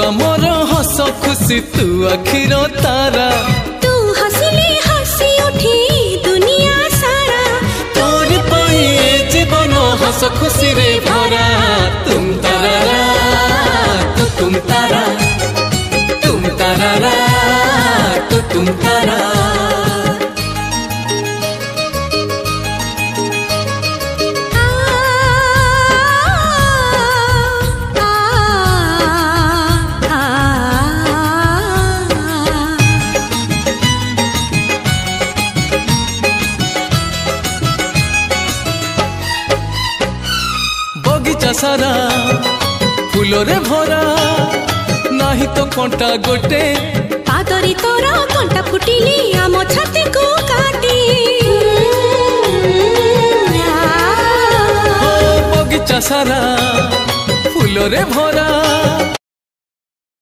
आमर हस खुशी तू आखिर तारा तू हसिले हसी उठी दुनिया सारा तोर पाई जीवन हस खुशी रे भरा तुम तारा तुम तारा तुम तारा तुम तारा बगीचा सारा फूलरे भरा नाही तो कंटा गोटे पादरी तोरा कंटा फुटिली आम छाती को काटी बगीचा सारा फूलरे भरा